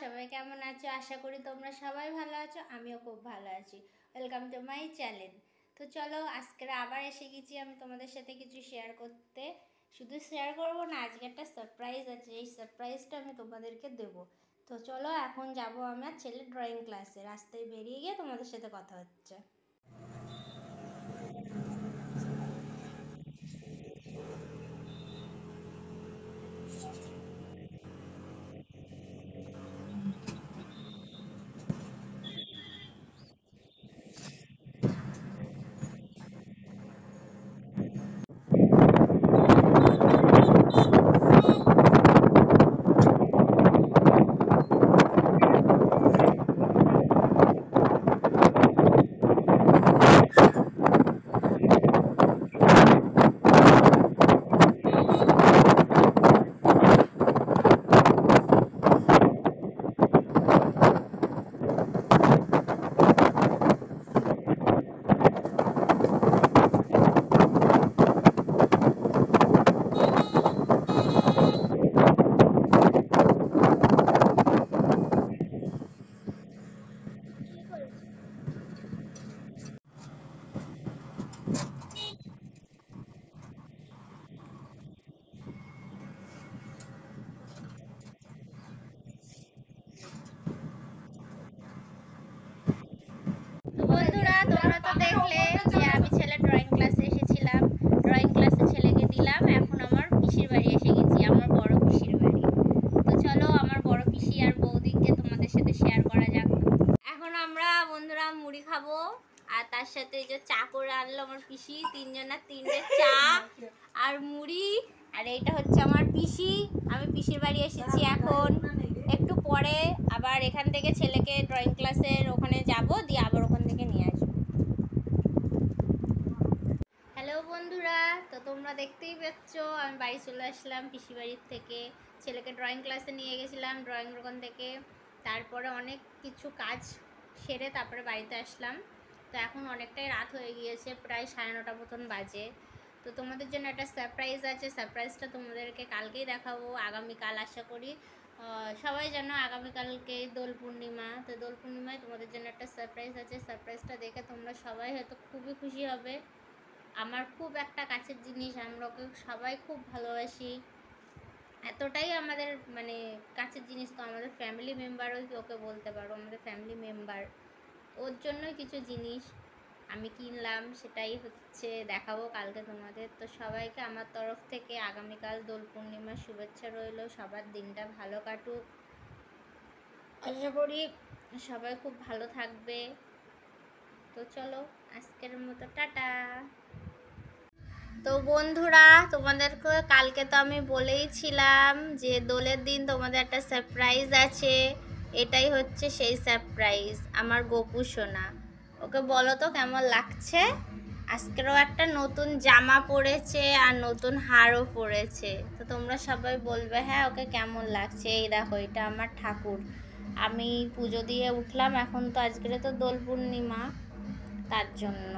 সবাই কেমন আছো? আশা করি তোমরা সবাই ভালো আছো, আমিও খুব ভালো আছি। Welcome to my channel. তো চলো, আজকে আবার এসে গেছি আমি তোমাদের সাথে কিছু শেয়ার করতে। শুধু শেয়ার করবো না, আজকে একটা সারপ্রাইজ আছে, এই সারপ্রাইজটা আমি তোমাদেরকে দেবো। তো চলো, এখন যাব আমার ছেলের ড্রয়িং ক্লাসে। রাস্তায় বেরিয়ে গিয়ে তোমাদের সাথে কথা হচ্ছে। বন্ধুরা, তোমরা তো দেখলে যে আমি ছেলের ড্রয়িং ক্লাসে এসেছিলাম। ড্রয়িং ক্লাসে ছেলেকে দিলাম। এখন আমার পিসির বাড়ি এসে গেছি, আমার বড় পিসির বাড়ি। তো চলো, আমার বড় পিসি আর বৌদিকে তোমাদের সাথে শেয়ার করা যাক। এখন আমরা বন্ধুরা মুড়ি খাবো, আর তার সাথে যে চা করে আনলো আমার পিসি, তিনজনের তিনটে চা আর মুড়ি। আর এইটা হচ্ছে আমার পিসি। আমি পিসির বাড়ি এসেছি এখন। একটু পরে আবার এখান থেকে ছেলেকে ড্রয়িং ক্লাসের ওখানে যাব, দিয়ে আবার ওখান থেকে নিয়ে আসবো। হ্যালো বন্ধুরা, তো তোমরা দেখতেই পাচ্ছ আমি বাড়ি চলে আসলাম পিসি বাড়ির থেকে। ছেলেকে ড্রয়িং ক্লাসে নিয়ে গেছিলাম ড্রয়িং ওখান থেকে। তারপরে অনেক কিছু কাজ সেরে তারপরে বাড়িতে আসলাম। তো এখন অনেকটাই রাত হয়ে গিয়েছে, প্রায় 9:30 মতন বাজে। তো তোমাদের জন্য একটা সারপ্রাইজ আছে, সারপ্রাইজটা তোমাদেরকে কালকেই দেখাবো। আগামীকাল আশা করি সবাই জানো আগামীকালকে দোল পূর্ণিমা। তো দোল পূর্ণিমায় তোমাদের জন্য একটা সারপ্রাইজ আছে। সারপ্রাইজটা দেখে তোমরা সবাই হয়তো খুবই খুশি হবে। আমার খুব একটা কাছের জিনিস, আমরা ওকে সবাই খুব ভালোবাসি। এতটাই আমাদের মানে কাছের জিনিস, তো আমাদের ফ্যামিলি মেম্বারও ওকে বলতে পারো, আমাদের ফ্যামিলি মেম্বার। ওর জন্যই কিছু জিনিস আমি কিনলাম, সেটাই হচ্ছে দেখাবো কালকে তোমাদের। তো সবাইকে আমার তরফ থেকে আগামীকাল দোল পূর্ণিমার শুভেচ্ছা রইল। সবার দিনটা ভালো কাটুক, আশা করি সবাই খুব ভালো থাকবে। তো চলো, আজকের মতো টাটা। তো বন্ধুরা, তোমাদেরকে কালকে তো আমি বলেইছিলাম যে দোলের দিন তোমাদের একটা সারপ্রাইজ আছে। এটাই হচ্ছে সেই সারপ্রাইজ, আমার গোপু সোনা। ওকে বলো তো কেমন লাগছে। আজকেরও একটা নতুন জামা পরেছে আর নতুন হারও পরেছে। তো তোমরা সবাই বলবে হ্যাঁ ওকে কেমন লাগছে। এই দেখো, এটা আমার ঠাকুর। আমি পুজো দিয়ে উঠলাম, এখন তো আজকে তো দোল পূর্ণিমা, তার জন্য।